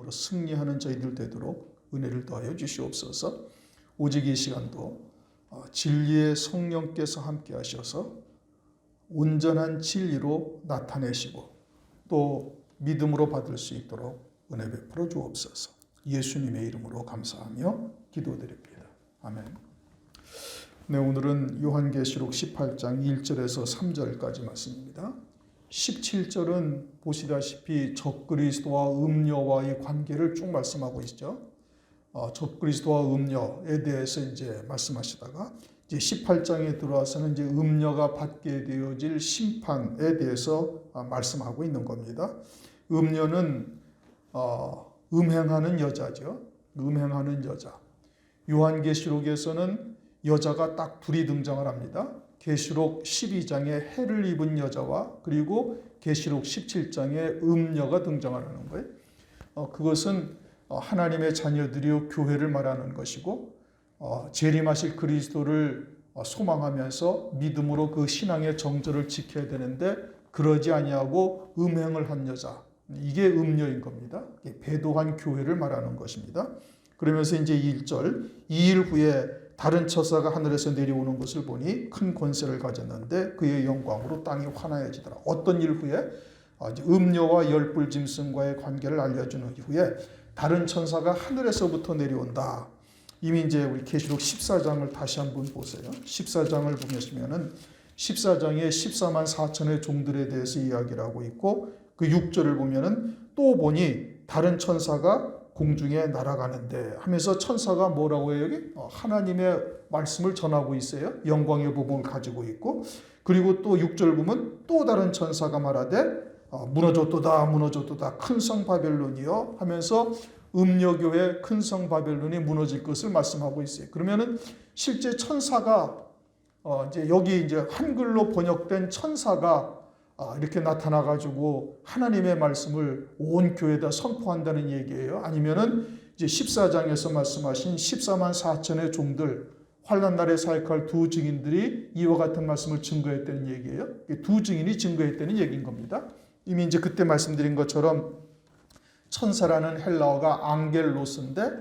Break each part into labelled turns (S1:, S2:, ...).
S1: 앞으로 승리하는 저희들 되도록 은혜를 더하여 주시옵소서. 오직 이 시간도 진리의 성령께서 함께 하셔서 온전한 진리로 나타내시고 또 믿음으로 받을 수 있도록 은혜 베풀어 주옵소서. 예수님의 이름으로 감사하며 기도드립니다. 아멘. 네, 오늘은 요한계시록 18장 1절에서 3절까지 말씀입니다. 17절은 보시다시피 적그리스도와 음녀와의 관계를 쭉 말씀하고 있죠. 적그리스도와 음녀에 대해서 이제 말씀하시다가 이제 18장에 들어와서는 이제 음녀가 받게 되어질 심판에 대해서 말씀하고 있는 겁니다. 음녀는 음행하는 여자죠. 음행하는 여자. 요한계시록에서는 여자가 딱 둘이 등장을 합니다. 계시록 12장에 해를 입은 여자와 그리고 계시록 17장에 음녀가 등장을 하는 거예요. 그것은 하나님의 자녀들이요 교회를 말하는 것이고 재림하실 그리스도를 소망하면서 믿음으로 그 신앙의 정절을 지켜야 되는데 그러지 아니하고 음행을 한 여자, 이게 음녀인 겁니다. 배도한 교회를 말하는 것입니다. 그러면서 이제 1절, 2일 후에 다른 처사가 하늘에서 내려오는 것을 보니 큰 권세를 가졌는데 그의 영광으로 땅이 환하여지더라. 어떤 일 후에? 음녀와 열불 짐승과의 관계를 알려주는 이후에 다른 천사가 하늘에서부터 내려온다. 이미 이제 우리 계시록 14장을 다시 한번 보세요. 14장을 보시면은 14장에 14만 4천의 종들에 대해서 이야기를 하고 있고 그 6절을 보면은 또 보니 다른 천사가 공중에 날아가는데 하면서 천사가 뭐라고 해요? 여기 하나님의 말씀을 전하고 있어요. 영광의 부분을 가지고 있고 그리고 또 6절 보면 또 다른 천사가 말하되 무너졌도다 무너졌도다 큰 성 바벨론이요 하면서 음녀교회 큰 성 바벨론이 무너질 것을 말씀하고 있어요. 그러면은 실제 천사가 이제 여기 이제 한글로 번역된 천사가 이렇게 나타나가지고 하나님의 말씀을 온 교회에다 선포한다는 얘기예요. 아니면은 이제 14장에서 말씀하신 14만 4천의 종들, 환난 날에 사역할 두 증인들이 이와 같은 말씀을 증거했다는 얘기예요. 두 증인이 증거했다는 얘기인 겁니다. 이미 이제 그때 말씀드린 것처럼 천사라는 헬라어가 앙겔로스인데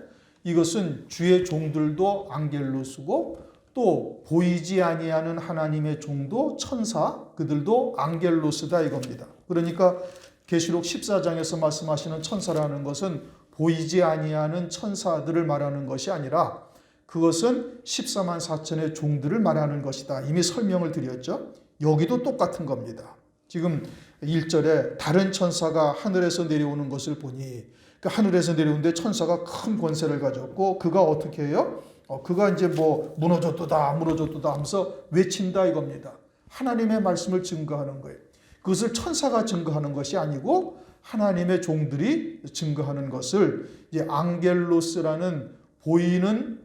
S1: 이것은 주의 종들도 앙겔로스고 또 보이지 아니하는 하나님의 종도 천사, 그들도 앙겔로스다 이겁니다. 그러니까 계시록 14장에서 말씀하시는 천사라는 것은 보이지 아니하는 천사들을 말하는 것이 아니라 그것은 14만 4천의 종들을 말하는 것이다. 이미 설명을 드렸죠. 여기도 똑같은 겁니다. 지금 1절에 다른 천사가 하늘에서 내려오는 것을 보니 그 하늘에서 내려오는데 천사가 큰 권세를 가졌고 그가 어떻게 해요? 그가 이제 뭐 무너졌도다 무너졌도다 하면서 외친다 이겁니다. 하나님의 말씀을 증거하는 거예요. 그것을 천사가 증거하는 것이 아니고 하나님의 종들이 증거하는 것을 이제 앙겔로스라는 보이는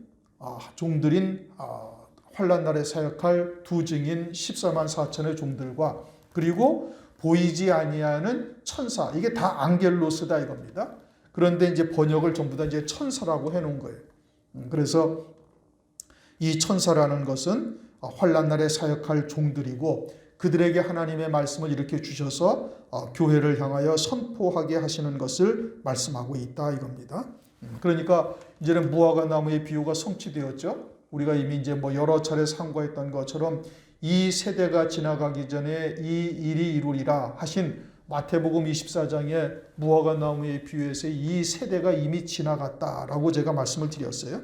S1: 종들인 환난 날에 사역할 두 증인 14만 4천의 종들과 그리고 보이지 아니하는 천사, 이게 다 앙겔로스다 이겁니다. 그런데 이제 번역을 전부 다 이제 천사라고 해놓은 거예요. 그래서 이 천사라는 것은 환난 날에 사역할 종들이고 그들에게 하나님의 말씀을 이렇게 주셔서 교회를 향하여 선포하게 하시는 것을 말씀하고 있다 이겁니다. 그러니까 이제는 무화과 나무의 비유가 성취되었죠. 우리가 이미 이제 뭐 여러 차례 상고했던 것처럼 이 세대가 지나가기 전에 이 일이 이루리라 하신 마태복음 24장의 무화과 나무의 비유에서 이 세대가 이미 지나갔다라고 제가 말씀을 드렸어요.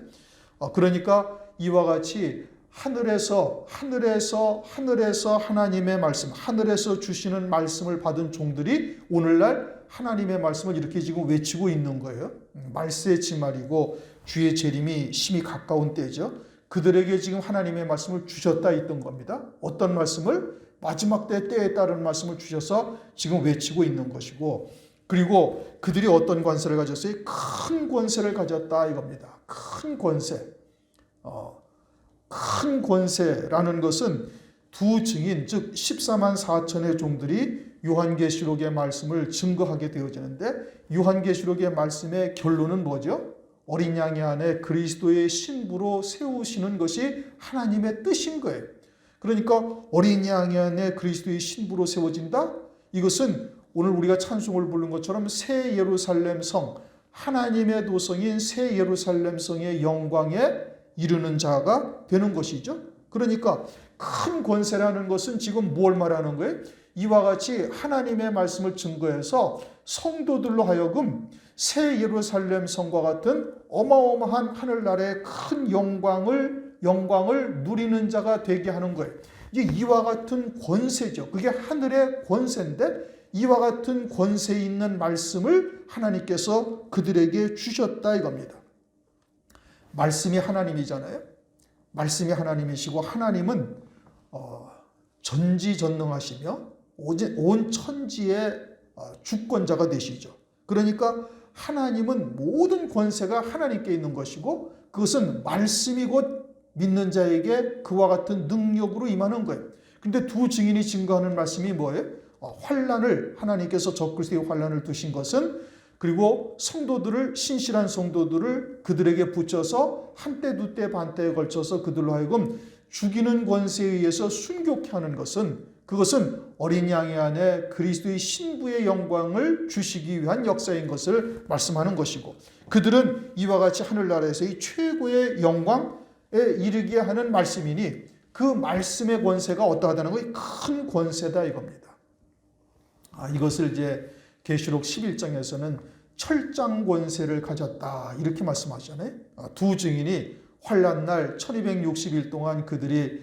S1: 그러니까 이와 같이 하늘에서 하나님의 말씀, 하늘에서 주시는 말씀을 받은 종들이 오늘날 하나님의 말씀을 이렇게 지금 외치고 있는 거예요. 말세의 지말이고 주의 재림이 심히 가까운 때죠. 그들에게 지금 하나님의 말씀을 주셨다 있던 겁니다. 어떤 말씀을? 마지막 때에 따른 말씀을 주셔서 지금 외치고 있는 것이고 그리고 그들이 어떤 권세를 가졌어요? 큰 권세를 가졌다 이겁니다. 큰 권세. 큰 권세라는 것은 두 증인, 즉 14만 4천의 종들이 요한계시록의 말씀을 증거하게 되어지는데 요한계시록의 말씀의 결론은 뭐죠? 어린 양의 안에 그리스도의 신부로 세우시는 것이 하나님의 뜻인 거예요. 그러니까 어린 양의 안에 그리스도의 신부로 세워진다? 이것은 오늘 우리가 찬송을 부른 것처럼 새 예루살렘 성, 하나님의 도성인 새 예루살렘 성의 영광에 이르는 자가 되는 것이죠. 그러니까 큰 권세라는 것은 지금 뭘 말하는 거예요? 이와 같이 하나님의 말씀을 증거해서 성도들로 하여금 새 예루살렘 성과 같은 어마어마한 하늘나라의 큰 영광을 누리는 자가 되게 하는 거예요. 이와 같은 권세죠. 그게 하늘의 권세인데 이와 같은 권세 있는 말씀을 하나님께서 그들에게 주셨다 이겁니다. 말씀이 하나님이잖아요. 말씀이 하나님이시고 하나님은 전지전능하시며 온 천지의 주권자가 되시죠. 그러니까 하나님은 모든 권세가 하나님께 있는 것이고 그것은 말씀이 곧 믿는 자에게 그와 같은 능력으로 임하는 거예요. 근데 두 증인이 증거하는 말씀이 뭐예요? 환난을 하나님께서 적그리스도의 환난을 두신 것은 그리고 성도들을 신실한 성도들을 그들에게 붙여서 한때 두때 반때에 걸쳐서 그들로 하여금 죽이는 권세에 의해서 순교케 하는 것은 그것은 어린 양의 안에 그리스도의 신부의 영광을 주시기 위한 역사인 것을 말씀하는 것이고 그들은 이와 같이 하늘나라에서의 최고의 영광에 이르게 하는 말씀이니 그 말씀의 권세가 어떠하다는 거예요? 큰 권세다 이겁니다. 이것을 이제 계시록 11장에서는 철장 권세를 가졌다 이렇게 말씀하잖아요. 두 증인이 환난날 1260일 동안 그들이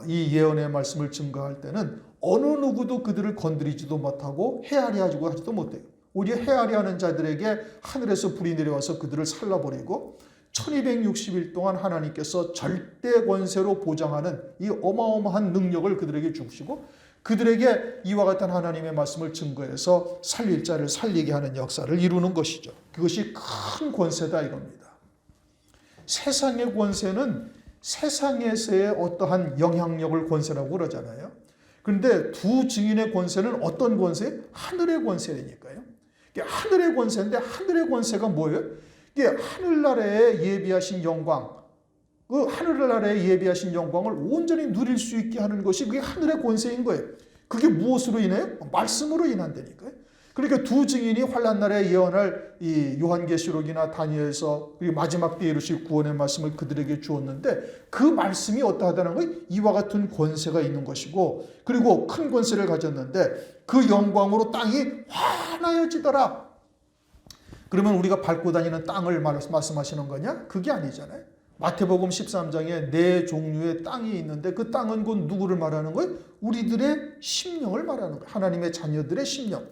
S1: 이 예언의 말씀을 증거할 때는 어느 누구도 그들을 건드리지도 못하고 헤아려 하지도 못해요. 오히려 헤아려 하는 자들에게 하늘에서 불이 내려와서 그들을 살라버리고 1260일 동안 하나님께서 절대 권세로 보장하는 이 어마어마한 능력을 그들에게 주시고 그들에게 이와 같은 하나님의 말씀을 증거해서 살릴 자를 살리게 하는 역사를 이루는 것이죠. 그것이 큰 권세다 이겁니다. 세상의 권세는 세상에서의 어떠한 영향력을 권세라고 그러잖아요. 그런데 두 증인의 권세는 어떤 권세? 하늘의 권세니까요. 하늘의 권세인데 하늘의 권세가 뭐예요? 이게 하늘나라에 예비하신 영광, 그 하늘나라에 예비하신 영광을 온전히 누릴 수 있게 하는 것이 그게 하늘의 권세인 거예요. 그게 무엇으로 인해요? 말씀으로 인한다니까요. 그러니까 두 증인이 환난날에 예언할 이 요한계시록이나 다니엘서 그리고 마지막 때에 이르실 구원의 말씀을 그들에게 주었는데 그 말씀이 어떠하다는 거예요? 이와 같은 권세가 있는 것이고 그리고 큰 권세를 가졌는데 그 영광으로 땅이 환하여지더라. 그러면 우리가 밟고 다니는 땅을 말씀하시는 거냐? 그게 아니잖아요. 마태복음 13장에 네 종류의 땅이 있는데 그 땅은 곧 누구를 말하는 거예요? 우리들의 심령을 말하는 거예요. 하나님의 자녀들의 심령.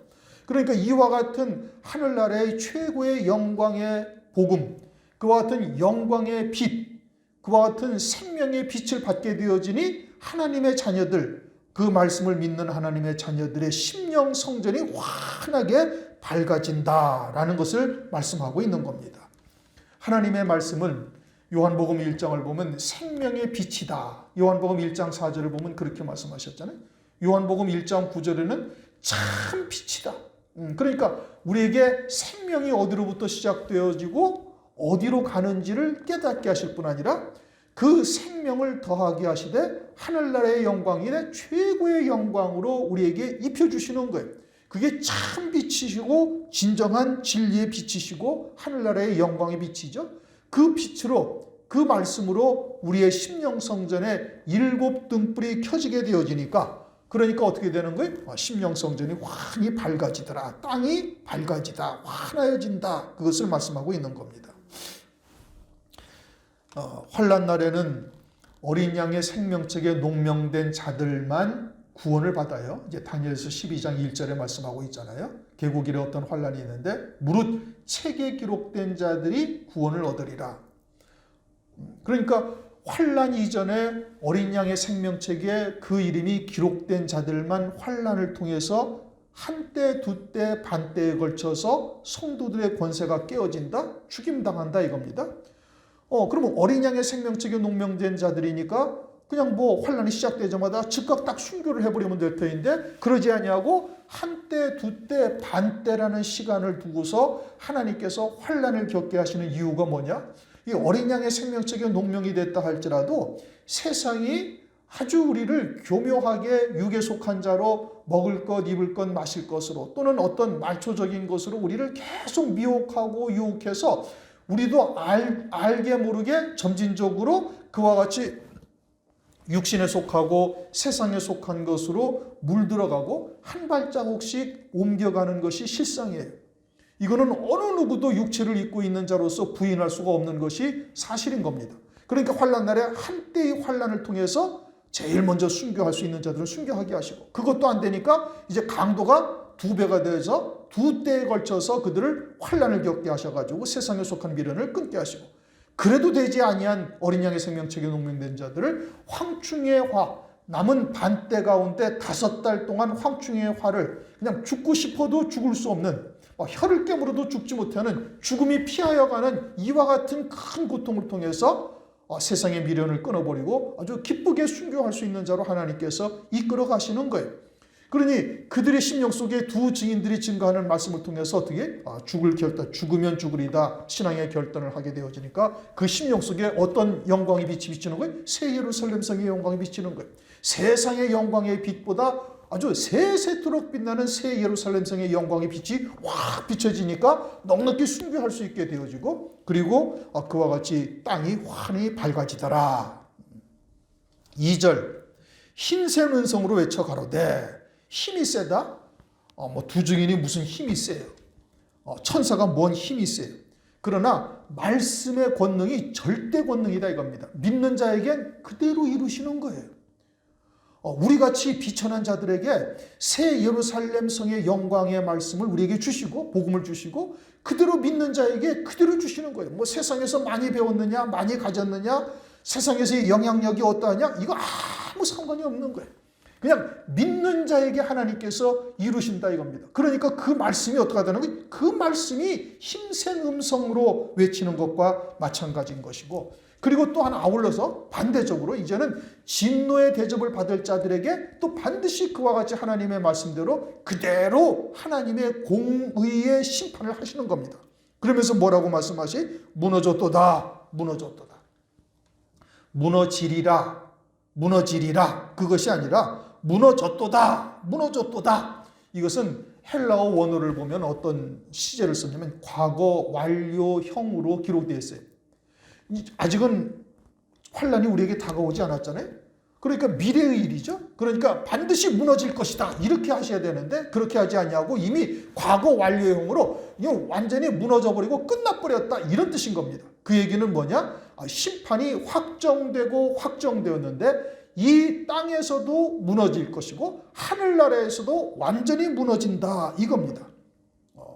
S1: 그러니까 이와 같은 하늘나라의 최고의 영광의 복음, 그와 같은 영광의 빛, 그와 같은 생명의 빛을 받게 되어지니 하나님의 자녀들, 그 말씀을 믿는 하나님의 자녀들의 심령 성전이 환하게 밝아진다라는 것을 말씀하고 있는 겁니다. 하나님의 말씀은 요한복음 1장을 보면 생명의 빛이다. 요한복음 1장 4절을 보면 그렇게 말씀하셨잖아요. 요한복음 1장 9절에는 참 빛이다. 그러니까 우리에게 생명이 어디로부터 시작되어지고 어디로 가는지를 깨닫게 하실 뿐 아니라 그 생명을 더하게 하시되 하늘나라의 영광이래 최고의 영광으로 우리에게 입혀주시는 거예요. 그게 참 빛이시고 진정한 진리의 빛이시고 하늘나라의 영광의 빛이죠. 그 빛으로 그 말씀으로 우리의 심령 성전에 7 등불이 켜지게 되어지니까 그러니까 어떻게 되는 거예요? 심령 성전이 환히 밝아지더라. 땅이 밝아지다. 환하여진다. 그것을 말씀하고 있는 겁니다. 환난 날에는 어린 양의 생명책에 농명된 자들만 구원을 받아요. 이제 다니엘서 12장 1절에 말씀하고 있잖아요. 개국일에 어떤 환난이 있는데 무릇 책에 기록된 자들이 구원을 얻으리라. 그러니까 환난 이전에 어린 양의 생명책에 그 이름이 기록된 자들만 환난을 통해서 한때 두때 반때에 걸쳐서 성도들의 권세가 깨어진다? 죽임당한다 이겁니다. 그러면 어린 양의 생명책에 농명된 자들이니까 그냥 뭐 환난이 시작되자마자 즉각 딱 순교를 해버리면 될 터인데 그러지 아니하고 한때 두때 반때라는 시간을 두고서 하나님께서 환난을 겪게 하시는 이유가 뭐냐? 이 어린 양의 생명책에 농명이 됐다 할지라도 세상이 아주 우리를 교묘하게 육에 속한 자로 먹을 것, 입을 것, 마실 것으로 또는 어떤 말초적인 것으로 우리를 계속 미혹하고 유혹해서 우리도 알게 모르게 점진적으로 그와 같이 육신에 속하고 세상에 속한 것으로 물들어가고 한 발자국씩 옮겨가는 것이 실상이에요. 이거는 어느 누구도 육체를 입고 있는 자로서 부인할 수가 없는 것이 사실인 겁니다. 그러니까 환난 날에 한때의 환난을 통해서 제일 먼저 순교할 수 있는 자들은 순교하게 하시고, 그것도 안 되니까 이제 강도가 2배가 되어서 2때에 걸쳐서 그들을 환난을 겪게 하셔가지고 세상에 속한 미련을 끊게 하시고, 그래도 되지 아니한 어린 양의 생명책에 농명된 자들을 황충의 화, 남은 반때 가운데 5달 동안 황충의 화를 그냥 죽고 싶어도 죽을 수 없는, 혀를 깨물어도 죽지 못하는 죽음이 피하여 가는 이와 같은 큰 고통을 통해서 세상의 미련을 끊어버리고 아주 기쁘게 순교할 수 있는 자로 하나님께서 이끌어 가시는 거예요. 그러니 그들의 심령 속에 두 증인들이 증거하는 말씀을 통해서 어떻게 죽을 결단, 죽으면 죽으리다 신앙의 결단을 하게 되어지니까 그 심령 속에 어떤 영광의 빛이 비치는 거예요? 새 예루살렘 성의 영광이 비치는 거예요. 세상의 영광의 빛보다 아주 세세토록 빛나는 새 예루살렘 성의 영광의 빛이 확 비춰지니까 넉넉히 순교할 수 있게 되어지고, 그리고 그와 같이 땅이 환히 밝아지더라. 2절 흰색 은성으로 외쳐 가로되. 힘이 세다? 두 증인이 무슨 힘이 세요? 천사가 뭔 힘이 세요? 그러나 말씀의 권능이 절대 권능이다 이겁니다. 믿는 자에겐 그대로 이루시는 거예요. 우리같이 비천한 자들에게 새 예루살렘 성의 영광의 말씀을 우리에게 주시고 복음을 주시고 그대로 믿는 자에게 그대로 주시는 거예요. 뭐 세상에서 많이 배웠느냐, 많이 가졌느냐, 세상에서의 영향력이 어떠하냐, 이거 아무 상관이 없는 거예요. 그냥 믿는 자에게 하나님께서 이루신다 이겁니다. 그러니까 그 말씀이 어떻게 되는 거예요? 그 말씀이 힘센 음성으로 외치는 것과 마찬가지인 것이고, 그리고 또한 아울러서 반대적으로 이제는 진노의 대접을 받을 자들에게 또 반드시 그와 같이 하나님의 말씀대로 그대로 하나님의 공의의 심판을 하시는 겁니다. 그러면서 뭐라고 말씀하시? 무너졌도다, 무너졌도다. 무너지리라, 무너지리라. 그것이 아니라 무너졌도다, 무너졌도다. 이것은 헬라어 원어를 보면 어떤 시제를 썼냐면 과거 완료형으로 기록되어 있어요. 아직은 환난이 우리에게 다가오지 않았잖아요. 그러니까 미래의 일이죠. 그러니까 반드시 무너질 것이다 이렇게 하셔야 되는데 그렇게 하지 않냐고 이미 과거 완료형으로 완전히 무너져버리고 끝나버렸다 이런 뜻인 겁니다. 그 얘기는 뭐냐? 심판이 확정되고 확정되었는데 이 땅에서도 무너질 것이고 하늘나라에서도 완전히 무너진다 이겁니다.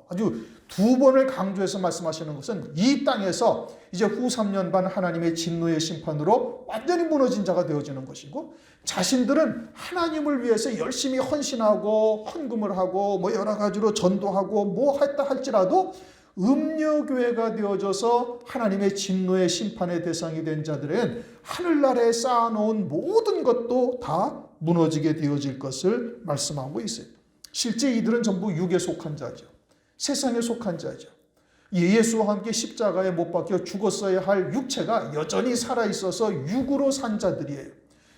S1: 아주 2번을 강조해서 말씀하시는 것은 이 땅에서 이제 후 3년 반 하나님의 진노의 심판으로 완전히 무너진 자가 되어지는 것이고, 자신들은 하나님을 위해서 열심히 헌신하고 헌금을 하고 뭐 여러 가지로 전도하고 뭐 했다 할지라도 음녀교회가 되어져서 하나님의 진노의 심판의 대상이 된 자들은 하늘나라에 쌓아놓은 모든 것도 다 무너지게 되어질 것을 말씀하고 있어요. 실제 이들은 전부 육에 속한 자죠. 세상에 속한 자죠. 예수와 함께 십자가에 못 박혀 죽었어야 할 육체가 여전히 살아있어서 육으로 산 자들이에요.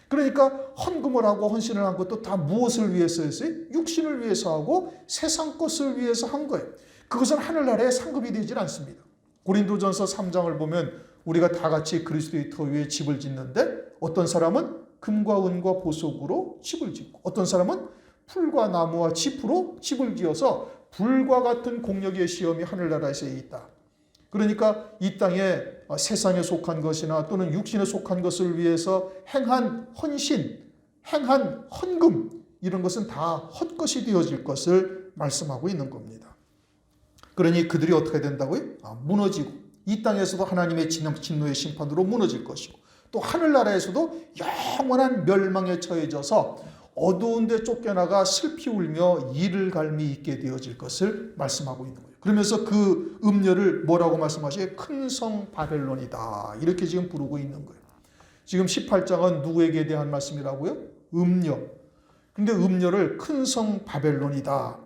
S1: 그러니까 헌금을 하고 헌신을 한 것도 다 무엇을 위해서 했어요? 육신을 위해서 하고 세상 것을 위해서 한 거예요. 그것은 하늘나라에 상급이 되질 않습니다. 고린도전서 3장을 보면 우리가 다 같이 그리스도의 터 위에 집을 짓는데 어떤 사람은 금과 은과 보석으로 집을 짓고 어떤 사람은 풀과 나무와 짚으로 집을 지어서 불과 같은 공력의 시험이 하늘나라에서 있다. 그러니까 이 땅에 세상에 속한 것이나 또는 육신에 속한 것을 위해서 행한 헌신, 행한 헌금 이런 것은 다 헛것이 되어질 것을 말씀하고 있는 겁니다. 그러니 그들이 어떻게 된다고요? 무너지고 이 땅에서도 하나님의 진노의 심판으로 무너질 것이고 또 하늘나라에서도 영원한 멸망에 처해져서 어두운 데 쫓겨나가 슬피 울며 이를 갈미 있게 되어질 것을 말씀하고 있는 거예요. 그러면서 그 음녀를 뭐라고 말씀하시죠? 큰 성 바벨론이다. 이렇게 지금 부르고 있는 거예요. 지금 18장은 누구에게 대한 말씀이라고요? 음녀. 근데 음녀를 큰 성 바벨론이다.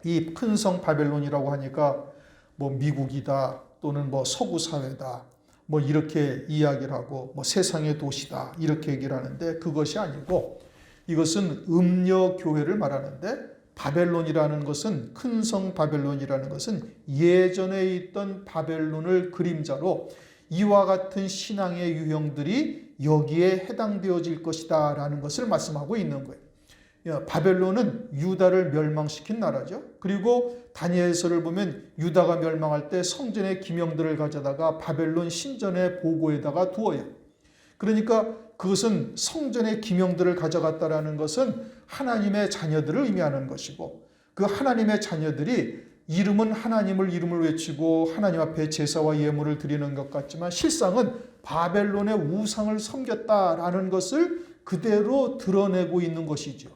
S1: 이 큰 성 바벨론이라고 하니까 뭐 미국이다 또는 뭐 서구 사회다 뭐 이렇게 이야기를 하고 뭐 세상의 도시다 이렇게 얘기를 하는데 그것이 아니고 이것은 음녀 교회를 말하는데 바벨론이라는 것은 큰 성 바벨론이라는 것은 예전에 있던 바벨론을 그림자로 이와 같은 신앙의 유형들이 여기에 해당되어질 것이다 라는 것을 말씀하고 있는 거예요. 바벨론은 유다를 멸망시킨 나라죠. 그리고 다니엘서를 보면 유다가 멸망할 때 성전의 기명들을 가져다가 바벨론 신전의 보고에다가 두어요. 그러니까 그것은 성전의 기명들을 가져갔다라는 것은 하나님의 자녀들을 의미하는 것이고 그 하나님의 자녀들이 하나님을 이름을 외치고 하나님 앞에 제사와 예물을 드리는 것 같지만 실상은 바벨론의 우상을 섬겼다라는 것을 그대로 드러내고 있는 것이죠.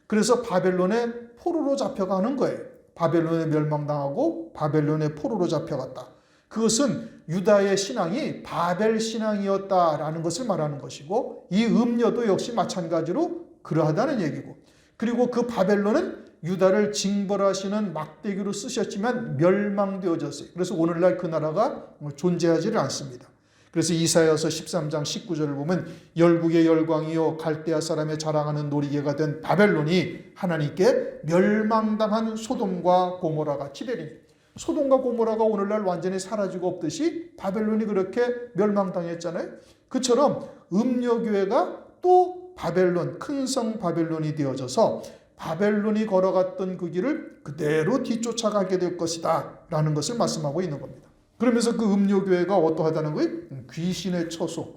S1: 그래서 바벨론의 포로로 잡혀가는 거예요. 바벨론에 멸망당하고 바벨론의 포로로 잡혀갔다. 그것은 유다의 신앙이 바벨 신앙이었다라는 것을 말하는 것이고 이 음녀도 역시 마찬가지로 그러하다는 얘기고 그리고 그 바벨론은 유다를 징벌하시는 막대기로 쓰셨지만 멸망되어졌어요. 그래서 오늘날 그 나라가 존재하지를 않습니다. 그래서 이사야서 13장 19절을 보면 열국의 열광이요 갈대아 사람의 자랑하는 놀이개가 된 바벨론이 하나님께 멸망당한 소돔과 고모라 같이 되리니 소돔과 고모라가 오늘날 완전히 사라지고 없듯이 바벨론이 그렇게 멸망당했잖아요. 그처럼 음녀교회가 또 바벨론, 큰 성 바벨론이 되어져서 바벨론이 걸어갔던 그 길을 그대로 뒤쫓아가게 될 것이다 라는 것을 말씀하고 있는 겁니다. 그러면서 그 음녀교회가 어떠하다는 거예요? 귀신의 처소.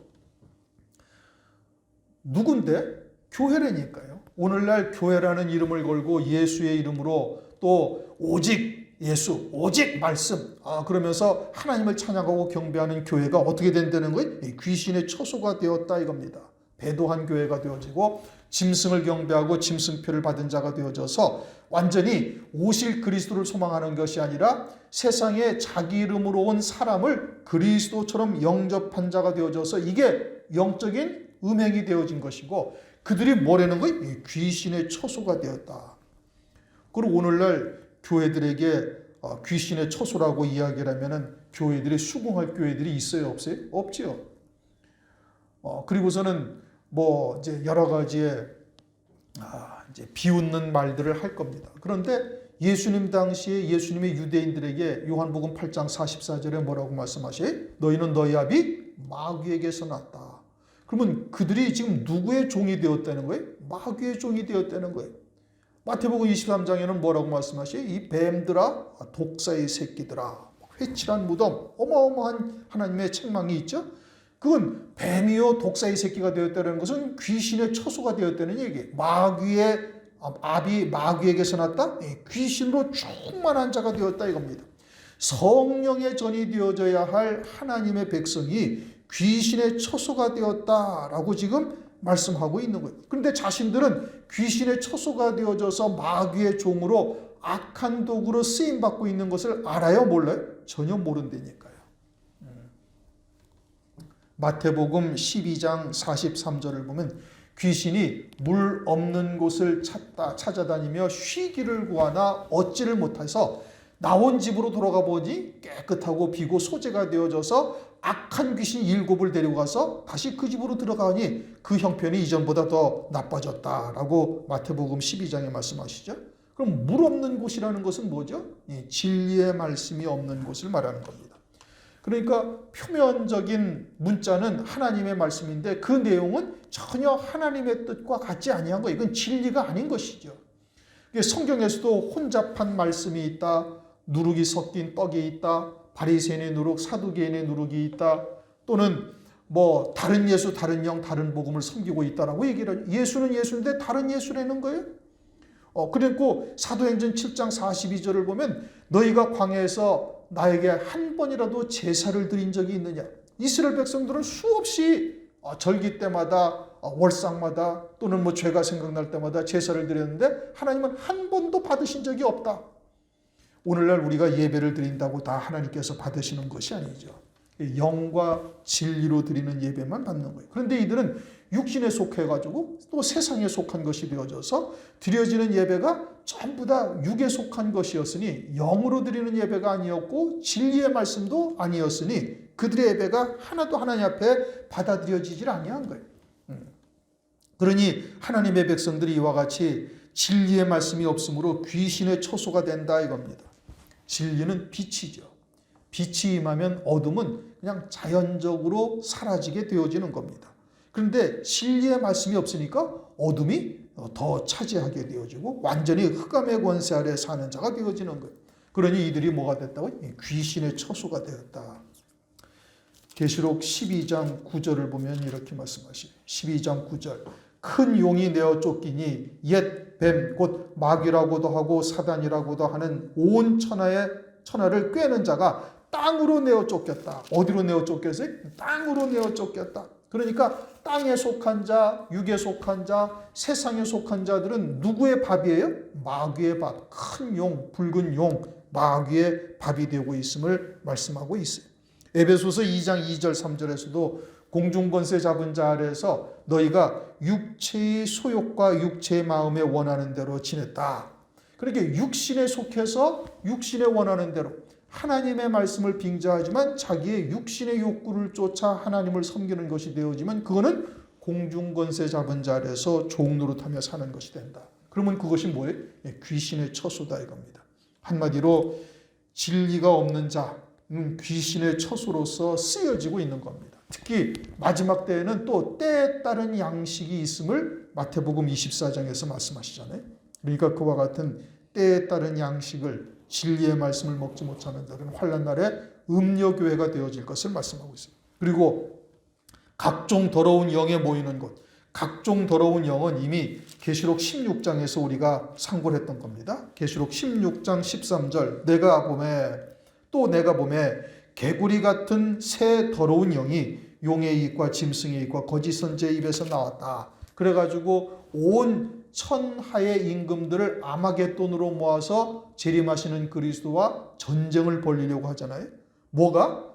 S1: 누군데? 교회라니까요. 오늘날 교회라는 이름을 걸고 예수의 이름으로 또 오직 예수, 오직 말씀 그러면서 하나님을 찬양하고 경배하는 교회가 어떻게 된다는 거예요? 귀신의 처소가 되었다 이겁니다. 배도한 교회가 되어지고 짐승을 경배하고 짐승표를 받은 자가 되어져서 완전히 오실 그리스도를 소망하는 것이 아니라 세상에 자기 이름으로 온 사람을 그리스도처럼 영접한 자가 되어져서 이게 영적인 음행이 되어진 것이고 그들이 뭐라는 거예요? 귀신의 처소가 되었다. 그리고 오늘날 교회들에게 귀신의 처소라고 이야기를 하면은 교회들이 수긍할 교회들이 있어요, 없어요? 없지요. 그리고서는 뭐 이제 여러 가지의 이제 비웃는 말들을 할 겁니다. 그런데 예수님 당시에 예수님의 유대인들에게 요한복음 8장 44절에 뭐라고 말씀하셔요? 너희는 너희 아비 마귀에게서 났다. 그러면 그들이 지금 누구의 종이 되었다는 거예요? 마귀의 종이 되었다는 거예요. 마태복음 23장에는 뭐라고 말씀하셔요? 이 뱀들아, 독사의 새끼들아, 회칠한 무덤, 어마어마한 하나님의 책망이 있죠? 그건 뱀이요 독사의 새끼가 되었다는 것은 귀신의 처소가 되었다는 얘기예요. 마귀의 아비 마귀에게서 났다? 귀신으로 충만한 자가 되었다 이겁니다. 성령의 전이 되어져야 할 하나님의 백성이 귀신의 처소가 되었다라고 지금 말씀하고 있는 거예요. 그런데 자신들은 귀신의 처소가 되어져서 마귀의 종으로 악한 도구로 쓰임받고 있는 것을 알아요? 몰라요? 전혀 모른다니까요. 마태복음 12장 43절을 보면 귀신이 물 없는 곳을 찾아다니며 쉬기를 구하나 얻지를 못해서 나온 집으로 돌아가 보니 깨끗하고 비고 소재가 되어져서 악한 귀신 7을 데리고 가서 다시 그 집으로 들어가니 그 형편이 이전보다 더 나빠졌다라고 마태복음 12장에 말씀하시죠. 그럼 물 없는 곳이라는 것은 뭐죠? 진리의 말씀이 없는 곳을 말하는 겁니다. 그러니까 표면적인 문자는 하나님의 말씀인데 그 내용은 전혀 하나님의 뜻과 같지 아니한 거예요. 이건 진리가 아닌 것이죠. 성경에서도 혼잡한 말씀이 있다. 누룩이 섞인 떡이 있다. 바리새인의 누룩, 사두개인의 누룩이 있다. 또는 뭐 다른 예수, 다른 영, 다른 복음을 섬기고 있다라고 얘기를 하죠. 예수는 예수인데 다른 예수라는 거예요. 그리고 사도행전 7장 42절을 보면 너희가 광야에서 나에게 한 번이라도 제사를 드린 적이 있느냐. 이스라엘 백성들은 수없이 절기 때마다 월상마다 또는 뭐 죄가 생각날 때마다 제사를 드렸는데 하나님은 한 번도 받으신 적이 없다. 오늘날 우리가 예배를 드린다고 다 하나님께서 받으시는 것이 아니죠. 영과 진리로 드리는 예배만 받는 거예요. 그런데 이들은 육신에 속해가지고 또 세상에 속한 것이 되어져서 드려지는 예배가 전부 다 육에 속한 것이었으니 영으로 드리는 예배가 아니었고 진리의 말씀도 아니었으니 그들의 예배가 하나도 하나님 앞에 받아들여지질 아니한 거예요. 그러니 하나님의 백성들이 이와 같이 진리의 말씀이 없으므로 귀신의 처소가 된다 이겁니다. 진리는 빛이죠. 빛이 임하면 어둠은 그냥 자연적으로 사라지게 되어지는 겁니다. 그런데 진리의 말씀이 없으니까 어둠이 더 차지하게 되어지고 완전히 흑암의 권세 아래 사는 자가 되어지는 거예요. 그러니 이들이 뭐가 됐다고? 귀신의 처소가 되었다. 계시록 12장 9절을 보면 이렇게 말씀하시죠. 12장 9절. 큰 용이 내어 쫓기니 옛 뱀 곧 마귀라고도 하고 사단이라고도 하는 온 천하를 꿰는 자가 땅으로 내어 쫓겼다. 어디로 내어 쫓겼어요? 땅으로 내어 쫓겼다. 그러니까 땅에 속한 자, 육에 속한 자, 세상에 속한 자들은 누구의 밥이에요? 마귀의 밥. 큰 용, 붉은 용, 마귀의 밥이 되고 있음을 말씀하고 있어요. 에베소서 2장 2절 3절에서도 공중권세 잡은 자 아래에서 너희가 육체의 소욕과 육체의 마음에 원하는 대로 지냈다. 그렇게 육신에 속해서 육신에 원하는 대로 하나님의 말씀을 빙자하지만 자기의 육신의 욕구를 쫓아 하나님을 섬기는 것이 되어지면 그거는 공중권세 잡은 자 아래에서 종노릇하며 사는 것이 된다. 그러면 그것이 뭐예요? 귀신의 처소다 이겁니다. 한마디로 진리가 없는 자, 귀신의 처소로서 쓰여지고 있는 겁니다. 특히 마지막 때에는 또 때에 따른 양식이 있음을 마태복음 24장에서 말씀하시잖아요. 그러니까 그와 같은 때에 따른 양식을 진리의 말씀을 먹지 못하는 자들은 환난 날에 음녀교회가 되어질 것을 말씀하고 있습니다. 그리고 각종 더러운 영에 모이는 곳, 각종 더러운 영은 이미 계시록 16장에서 우리가 상고를 했던 겁니다. 계시록 16장 13절 내가 봄에 개구리 같은 새 더러운 영이 용의 입과 짐승의 입과 거짓 선지자의 입에서 나왔다. 그래가지고 온 천하의 임금들을 아마겟돈으로 모아서 재림하시는 그리스도와 전쟁을 벌이려고 하잖아요. 뭐가?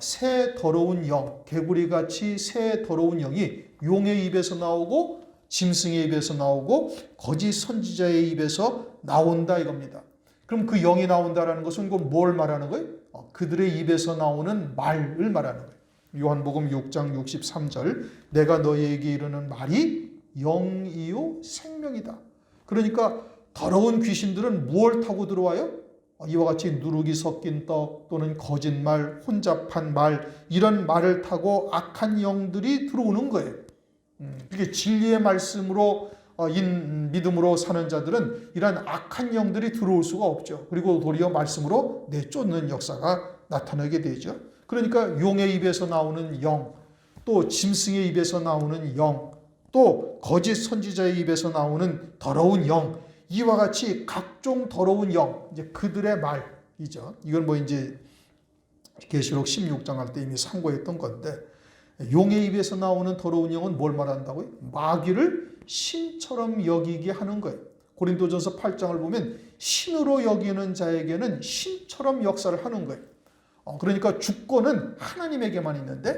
S1: 새 더러운 영, 개구리같이 새 더러운 영이 용의 입에서 나오고 짐승의 입에서 나오고 거짓 선지자의 입에서 나온다 이겁니다. 그럼 그 영이 나온다라는 것은 그건 뭘 말하는 거예요? 그들의 입에서 나오는 말을 말하는 거예요. 요한복음 6장 63절 내가 너희에게 이르는 말이 영이요 생명이다. 그러니까 더러운 귀신들은 무엇을 타고 들어와요? 이와 같이 누룩이 섞인 떡 또는 거짓말, 혼잡한 말 이런 말을 타고 악한 영들이 들어오는 거예요. 그게 진리의 말씀으로 믿음으로 사는 자들은 이런 악한 영들이 들어올 수가 없죠. 그리고 도리어 말씀으로 내쫓는 역사가 나타나게 되죠. 그러니까 용의 입에서 나오는 영, 또 짐승의 입에서 나오는 영, 또 거짓 선지자의 입에서 나오는 더러운 영, 이와 같이 각종 더러운 영, 이제 그들의 말이죠. 이건 뭐 이제 계시록 16장 할 때 이미 상고했던 건데, 용의 입에서 나오는 더러운 영은 뭘 말한다고요? 마귀를 신처럼 여기게 하는 거예요. 고린도전서 8장을 보면 신으로 여기는 자에게는 신처럼 역사를 하는 거예요. 그러니까 주권은 하나님에게만 있는데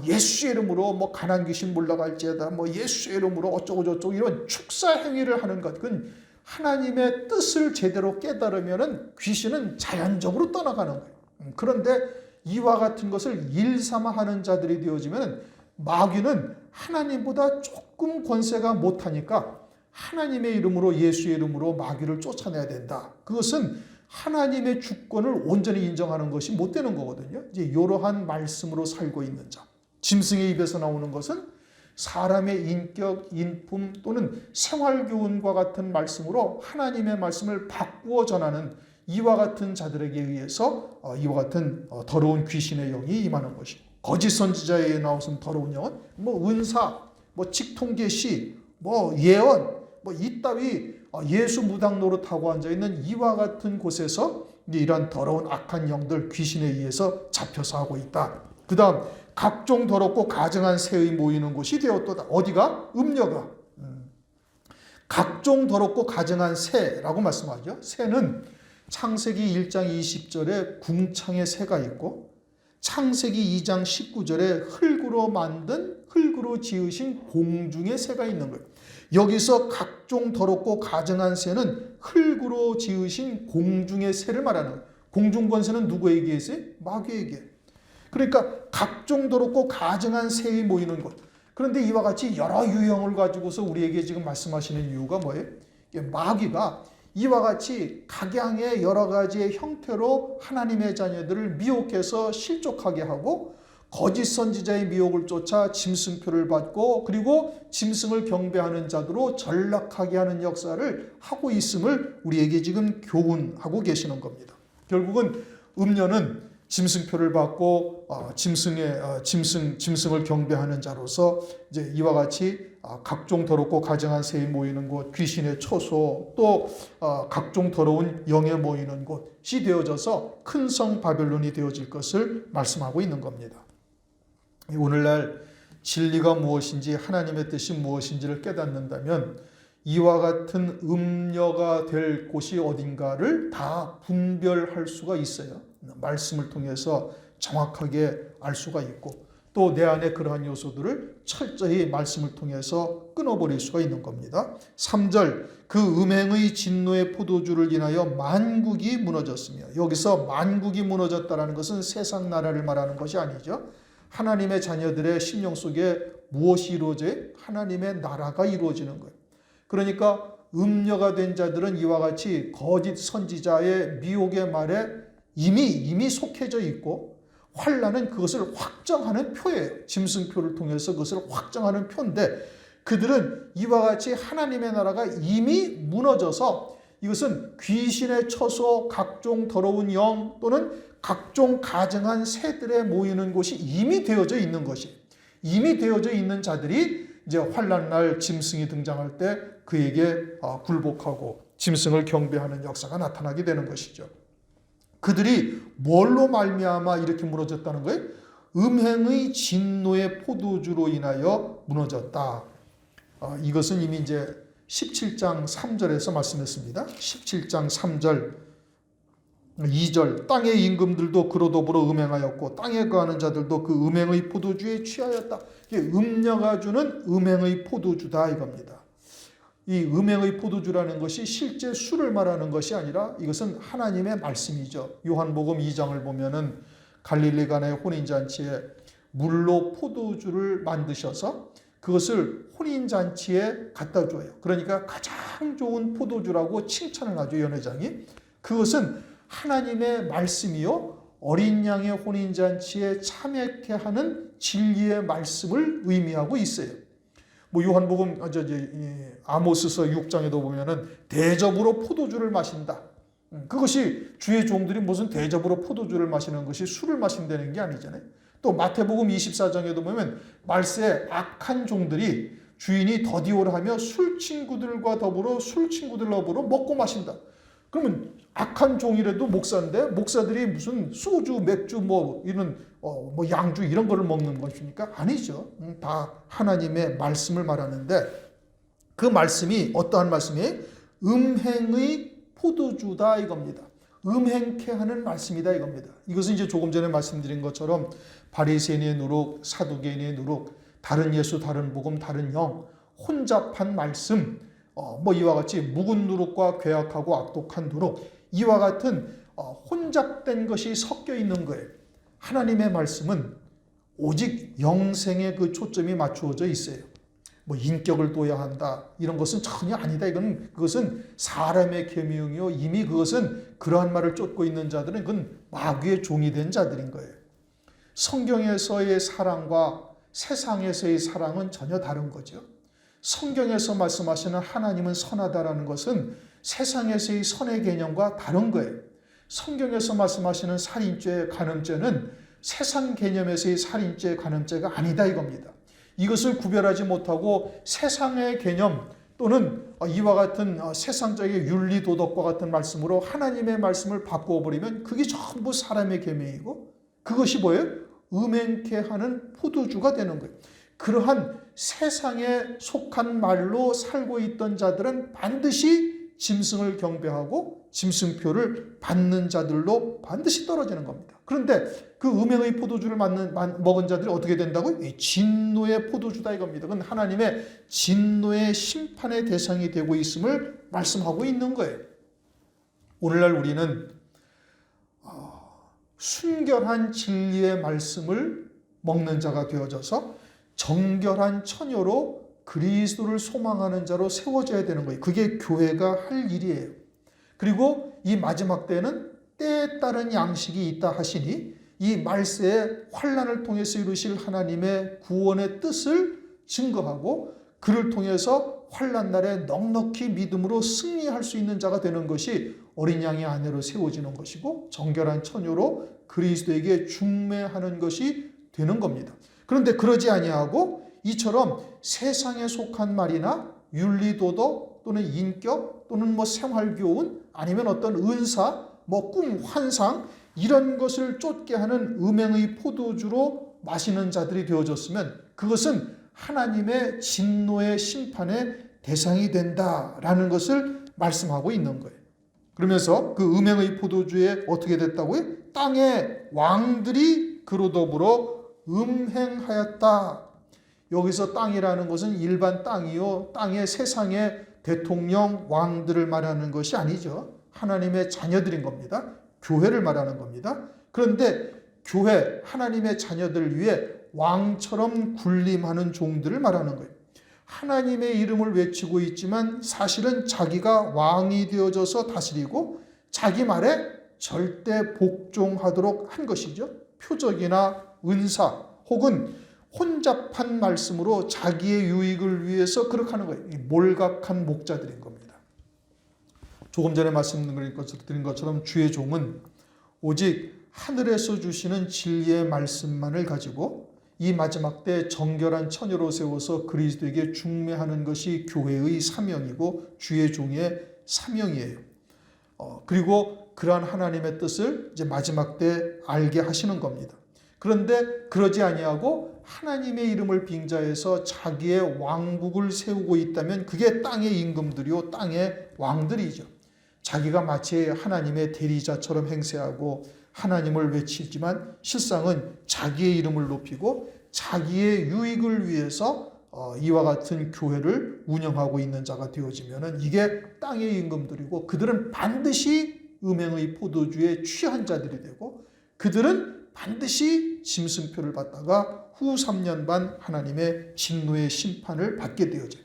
S1: 예수의 이름으로 가난 귀신 물러갈지어다 예수의 이름으로 어쩌고 저쩌고 이런 축사 행위를 하는 것, 그건 하나님의 뜻을 제대로 깨달으면 귀신은 자연적으로 떠나가는 거예요. 그런데 이와 같은 것을 일삼아하는 자들이 되어지면 마귀는 하나님보다 조금 권세가 못하니까 하나님의 이름으로 예수의 이름으로 마귀를 쫓아내야 된다. 그것은 하나님의 주권을 온전히 인정하는 것이 못 되는 거거든요. 이제 이러한 말씀으로 살고 있는 자. 짐승의 입에서 나오는 것은 사람의 인격, 인품 또는 생활교훈과 같은 말씀으로 하나님의 말씀을 바꾸어 전하는 이와 같은 자들에게 의해서 이와 같은 더러운 귀신의 영이 임하는 것이고, 거짓 선지자에 나오는 더러운 영은 은사, 직통계시, 예언, 이따위 예수 무당 노릇하고 앉아있는 이와 같은 곳에서 이러한 더러운 악한 영들 귀신에 의해서 잡혀서 하고 있다. 그 다음 각종 더럽고 가증한 새의 모이는 곳이 되었도다. 어디가? 음녀가. 각종 더럽고 가증한 새라고 말씀하죠. 새는 창세기 1장 20절에 궁창의 새가 있고 창세기 2장 19절에 흙으로 지으신 공중의 새가 있는 거예요. 여기서 각종 더럽고 가증한 새는 흙으로 지으신 공중의 새를 말하는 거예요. 공중권세는 누구에게 있어요? 마귀에게. 그러니까 각종 더럽고 가증한 새이 모이는 곳. 그런데 이와 같이 여러 유형을 가지고서 우리에게 지금 말씀하시는 이유가 뭐예요? 마귀가 이와 같이 각양의 여러 가지의 형태로 하나님의 자녀들을 미혹해서 실족하게 하고 거짓 선지자의 미혹을 쫓아 짐승표를 받고 그리고 짐승을 경배하는 자들로 전락하게 하는 역사를 하고 있음을 우리에게 지금 교훈하고 계시는 겁니다. 결국은 음녀는 짐승표를 받고 짐승을 경배하는 자로서 이제 이와 같이 각종 더럽고 가증한 새에 모이는 곳, 귀신의 처소, 또 각종 더러운 영에 모이는 곳이 되어져서 큰 성 바벨론이 되어질 것을 말씀하고 있는 겁니다. 오늘날 진리가 무엇인지 하나님의 뜻이 무엇인지를 깨닫는다면 이와 같은 음녀가 될 곳이 어딘가를 다 분별할 수가 있어요. 말씀을 통해서 정확하게 알 수가 있고 또 내 안에 그러한 요소들을 철저히 말씀을 통해서 끊어버릴 수가 있는 겁니다. 3절 그 음행의 진노의 포도주를 인하여 만국이 무너졌으며 여기서 만국이 무너졌다는 것은 세상 나라를 말하는 것이 아니죠. 하나님의 자녀들의 심령 속에 무엇이 이루어져요? 하나님의 나라가 이루어지는 거예요. 그러니까 음녀가 된 자들은 이와 같이 거짓 선지자의 미혹의 말에 이미 속해져 있고 환란은 그것을 확정하는 표예요. 짐승표를 통해서 그것을 확정하는 표인데 그들은 이와 같이 하나님의 나라가 이미 무너져서 이것은 귀신의 처소, 각종 더러운 영 또는 각종 가증한 새들에 모이는 곳이 이미 되어져 있는 것이 이미 되어져 있는 자들이 이제 환란날 짐승이 등장할 때 그에게 굴복하고 짐승을 경배하는 역사가 나타나게 되는 것이죠. 그들이 뭘로 말미암아 이렇게 무너졌다는 거예요? 음행의 진노의 포도주로 인하여 무너졌다. 이것은 이미 이제 17장 3절에서 말씀했습니다. 17장 3절 2절 땅의 임금들도 그로 더불어 음행하였고 땅에 거하는 자들도 그 음행의 포도주에 취하였다. 음녀가 주는 음행의 포도주다 이겁니다. 이 음행의 포도주라는 것이 실제 술을 말하는 것이 아니라 이것은 하나님의 말씀이죠. 요한복음 2장을 보면은 갈릴리 가나의 혼인잔치에 물로 포도주를 만드셔서 그것을 혼인잔치에 갖다 줘요. 그러니까 가장 좋은 포도주라고 칭찬을 하죠, 연회장이. 그것은 하나님의 말씀이요 어린 양의 혼인잔치에 참여케 하는 진리의 말씀을 의미하고 있어요. 뭐 요한복음 아모스서 6장에도 보면은 대접으로 포도주를 마신다. 그것이 주의 종들이 무슨 대접으로 포도주를 마시는 것이 술을 마신다는 게 아니잖아요. 또 마태복음 24장에도 보면 말세 악한 종들이 주인이 더디오라 하며 술친구들과 더불어 먹고 마신다. 그러면 악한 종이라도 목사인데 목사들이 무슨 소주, 맥주 이런 양주 이런 거를 먹는 것입니까? 아니죠. 다 하나님의 말씀을 말하는데 그 말씀이 어떠한 말씀이에요? 음행의 포도주다 이겁니다. 음행케 하는 말씀이다 이겁니다. 이것은 이제 조금 전에 말씀드린 것처럼 바리새인의 누룩, 사두개인의 누룩, 다른 예수, 다른 복음, 다른 영, 혼잡한 말씀, 이와 같이 묵은 누룩과 괴악하고 악독한 누룩, 이와 같은 혼잡된 것이 섞여 있는 거예요. 하나님의 말씀은 오직 영생에 그 초점이 맞추어져 있어요. 인격을 둬야 한다 이런 것은 전혀 아니다. 그것은 사람의 계명이요 이미 그것은 그러한 말을 쫓고 있는 자들은 그건 마귀의 종이 된 자들인 거예요. 성경에서의 사랑과 세상에서의 사랑은 전혀 다른 거죠. 성경에서 말씀하시는 하나님은 선하다라는 것은 세상에서의 선의 개념과 다른 거예요. 성경에서 말씀하시는 살인죄, 간음죄는 세상 개념에서의 살인죄, 간음죄가 아니다 이겁니다. 이것을 구별하지 못하고 세상의 개념 또는 이와 같은 세상적인 윤리 도덕과 같은 말씀으로 하나님의 말씀을 바꾸어버리면 그게 전부 사람의 계명이고 그것이 뭐예요? 음행케 하는 포도주가 되는 거예요. 그러한 세상에 속한 말로 살고 있던 자들은 반드시 짐승을 경배하고 짐승표를 받는 자들로 반드시 떨어지는 겁니다. 그런데 그 음행의 포도주를 먹은 자들이 어떻게 된다고요? 진노의 포도주다 이겁니다. 그건 하나님의 진노의 심판의 대상이 되고 있음을 말씀하고 있는 거예요. 오늘날 우리는 순결한 진리의 말씀을 먹는 자가 되어져서 정결한 처녀로 그리스도를 소망하는 자로 세워져야 되는 거예요. 그게 교회가 할 일이에요. 그리고 이 마지막 때에는 때에 따른 양식이 있다 하시니 이 말세의 환난을 통해서 이루실 하나님의 구원의 뜻을 증거하고 그를 통해서 환난 날에 넉넉히 믿음으로 승리할 수 있는 자가 되는 것이 어린 양의 아내로 세워지는 것이고 정결한 처녀로 그리스도에게 중매하는 것이 되는 겁니다. 그런데 그러지 아니하고 이처럼 세상에 속한 말이나 윤리도덕 또는 인격 또는 생활교훈 아니면 어떤 은사 꿈, 환상 이런 것을 쫓게 하는 음행의 포도주로 마시는 자들이 되어졌으면 그것은 하나님의 진노의 심판의 대상이 된다라는 것을 말씀하고 있는 거예요. 그러면서 그 음행의 포도주에 어떻게 됐다고요? 땅의 왕들이 그로 더불어 음행하였다. 여기서 땅이라는 것은 일반 땅이요. 땅의 세상의 대통령, 왕들을 말하는 것이 아니죠. 하나님의 자녀들인 겁니다. 교회를 말하는 겁니다. 그런데 교회, 하나님의 자녀들 위해 왕처럼 군림하는 종들을 말하는 거예요. 하나님의 이름을 외치고 있지만 사실은 자기가 왕이 되어져서 다스리고 자기 말에 절대 복종하도록 한 것이죠. 표적이나 은사 혹은 혼잡한 말씀으로 자기의 유익을 위해서 그렇게 하는 거예요. 몰각한 목자들인 겁니다. 조금 전에 말씀드린 것처럼 주의 종은 오직 하늘에서 주시는 진리의 말씀만을 가지고 이 마지막 때 정결한 처녀로 세워서 그리스도에게 중매하는 것이 교회의 사명이고 주의 종의 사명이에요. 그리고 그러한 하나님의 뜻을 이제 마지막 때 알게 하시는 겁니다. 그런데 그러지 아니하고 하나님의 이름을 빙자해서 자기의 왕국을 세우고 있다면 그게 땅의 임금들이요 땅의 왕들이죠. 자기가 마치 하나님의 대리자처럼 행세하고 하나님을 외치지만 실상은 자기의 이름을 높이고 자기의 유익을 위해서 이와 같은 교회를 운영하고 있는 자가 되어지면 이게 땅의 임금들이고 그들은 반드시 음행의 포도주에 취한 자들이 되고 그들은 반드시 짐승표를 받다가 후 3년 반 하나님의 진노의 심판을 받게 되어져요.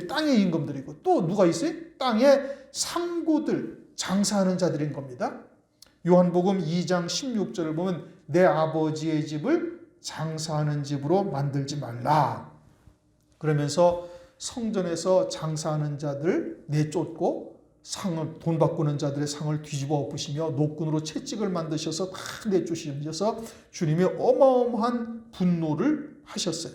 S1: 땅의 임금들이고 또 누가 있어요? 땅의 상고들, 장사하는 자들인 겁니다. 요한복음 2장 16절을 보면 내 아버지의 집을 장사하는 집으로 만들지 말라. 그러면서 성전에서 장사하는 자들 내쫓고 상을 돈 바꾸는 자들의 상을 뒤집어 엎으시며 노끈으로 채찍을 만드셔서 다 내쫓으셔서 주님이 어마어마한 분노를 하셨어요.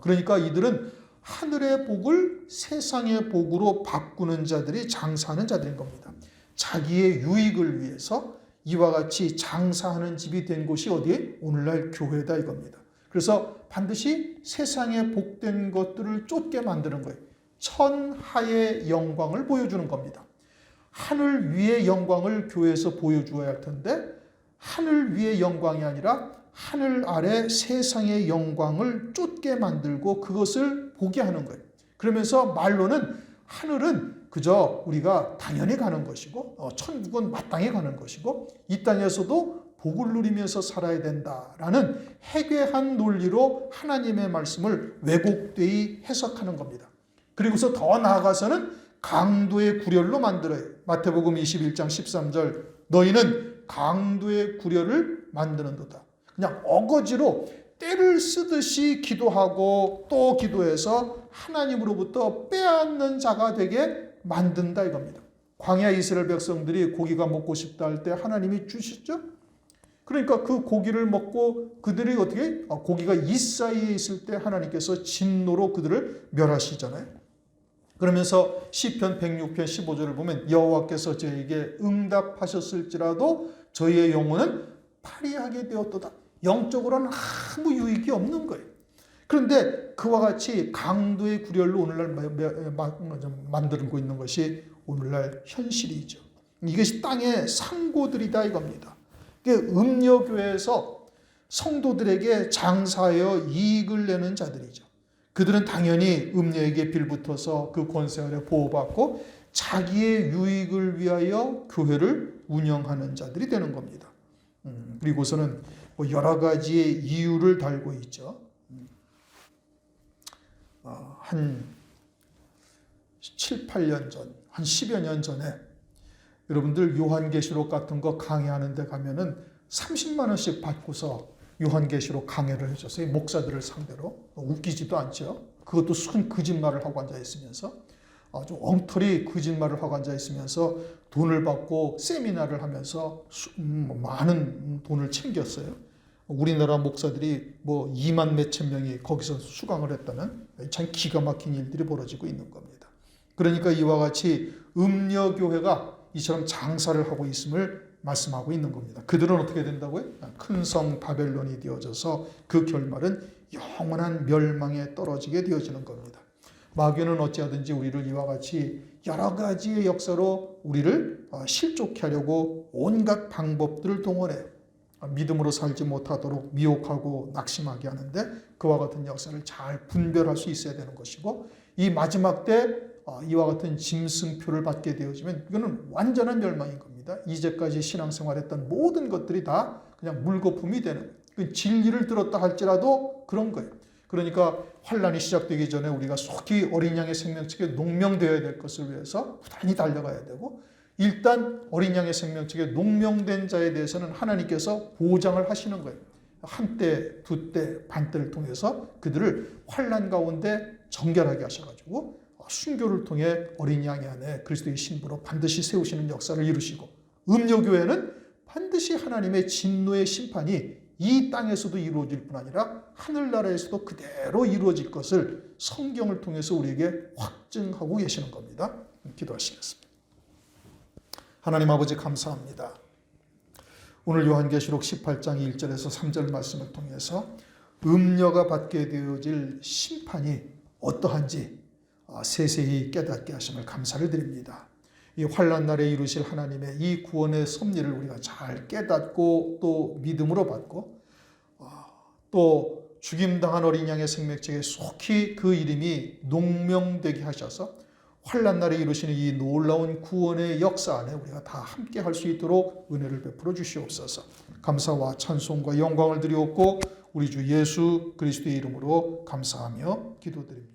S1: 그러니까 이들은 하늘의 복을 세상의 복으로 바꾸는 자들이 장사하는 자들인 겁니다. 자기의 유익을 위해서 이와 같이 장사하는 집이 된 곳이 어디에? 오늘날 교회다 이겁니다. 그래서 반드시 세상에 복된 것들을 쫓게 만드는 거예요. 천하의 영광을 보여주는 겁니다. 하늘 위의 영광을 교회에서 보여주어야 할 텐데 하늘 위의 영광이 아니라 하늘 아래 세상의 영광을 쫓게 만들고 그것을 보게 하는 거예요. 그러면서 말로는 하늘은 그저 우리가 당연히 가는 것이고 천국은 마땅히 가는 것이고 이 땅에서도 복을 누리면서 살아야 된다라는 해괴한 논리로 하나님의 말씀을 왜곡되이 해석하는 겁니다. 그리고서 더 나아가서는 강도의 구렬로 만들어요. 마태복음 21장 13절 너희는 강도의 구렬을 만드는도다. 그냥 어거지로 때를 쓰듯이 기도하고 또 기도해서 하나님으로부터 빼앗는 자가 되게 만든다 이겁니다. 광야 이스라엘 백성들이 고기가 먹고 싶다 할 때 하나님이 주시죠. 그러니까 그 고기를 먹고 그들이 어떻게 고기가 이 사이에 있을 때 하나님께서 진노로 그들을 멸하시잖아요. 그러면서 시편 106편 15절을 보면 여호와께서 저에게 응답하셨을지라도 저희의 영혼은 파리하게 되었도다. 영적으로는 아무 유익이 없는 거예요. 그런데 그와 같이 강도의 구렬로 오늘날 만들고 있는 것이 오늘날 현실이죠. 이것이 땅의 상고들이다 이겁니다. 음녀교회에서 성도들에게 장사하여 이익을 내는 자들이죠. 그들은 당연히 음녀에게 빌붙어서 그 권세 아래 보호받고 자기의 유익을 위하여 교회를 운영하는 자들이 되는 겁니다. 그리고서는 뭐 여러 가지의 이유를 달고 있죠. 한 7, 8년 전, 한 10여 년 전에 여러분들 요한계시록 같은 거 강의하는 데 가면은 30만 원씩 받고서 요한계시록 강의를 해줬어요. 목사들을 상대로. 웃기지도 않죠. 그것도 순 거짓말을 하고 앉아있으면서 아주 엉터리 거짓말을 하고 앉아있으면서 돈을 받고 세미나를 하면서 많은 돈을 챙겼어요. 우리나라 목사들이 뭐 2만 몇천 명이 거기서 수강을 했다는 참 기가 막힌 일들이 벌어지고 있는 겁니다. 그러니까 이와 같이 음녀교회가 이처럼 장사를 하고 있음을 말씀하고 있는 겁니다. 그들은 어떻게 된다고요? 큰 성 바벨론이 되어져서 그 결말은 영원한 멸망에 떨어지게 되어지는 겁니다. 마귀는 어찌하든지 우리를 이와 같이 여러 가지의 역사로 우리를 실족케 하려고 온갖 방법들을 동원해요. 믿음으로 살지 못하도록 미혹하고 낙심하게 하는데 그와 같은 역사를 잘 분별할 수 있어야 되는 것이고 이 마지막 때 이와 같은 짐승표를 받게 되어지면 이거는 완전한 멸망인 겁니다. 이제까지 신앙생활했던 모든 것들이 다 그냥 물거품이 되는 거예요. 진리를 들었다 할지라도 그런 거예요. 그러니까 환란이 시작되기 전에 우리가 속히 어린 양의 생명책에 농명되어야 될 것을 위해서 부단히 달려가야 되고 일단 어린 양의 생명책에 농명된 자에 대해서는 하나님께서 보장을 하시는 거예요. 한 때, 두 때, 반 때를 통해서 그들을 환란 가운데 정결하게 하셔가지고 순교를 통해 어린 양의 안에 그리스도의 신부로 반드시 세우시는 역사를 이루시고 음녀교회는 반드시 하나님의 진노의 심판이 이 땅에서도 이루어질 뿐 아니라 하늘나라에서도 그대로 이루어질 것을 성경을 통해서 우리에게 확증하고 계시는 겁니다. 기도하시겠습니다. 하나님 아버지 감사합니다. 오늘 요한계시록 18장 1절에서 3절 말씀을 통해서 음녀가 받게 되어질 심판이 어떠한지 세세히 깨닫게 하심을 감사를 드립니다. 이 환난 날에 이루실 하나님의 이 구원의 섭리를 우리가 잘 깨닫고 또 믿음으로 받고 또 죽임당한 어린 양의 생명책에 속히 그 이름이 농명되게 하셔서 환난 날에 이루시는 이 놀라운 구원의 역사 안에 우리가 다 함께 할 수 있도록 은혜를 베풀어 주시옵소서. 감사와 찬송과 영광을 드리옵고 우리 주 예수 그리스도의 이름으로 감사하며 기도드립니다.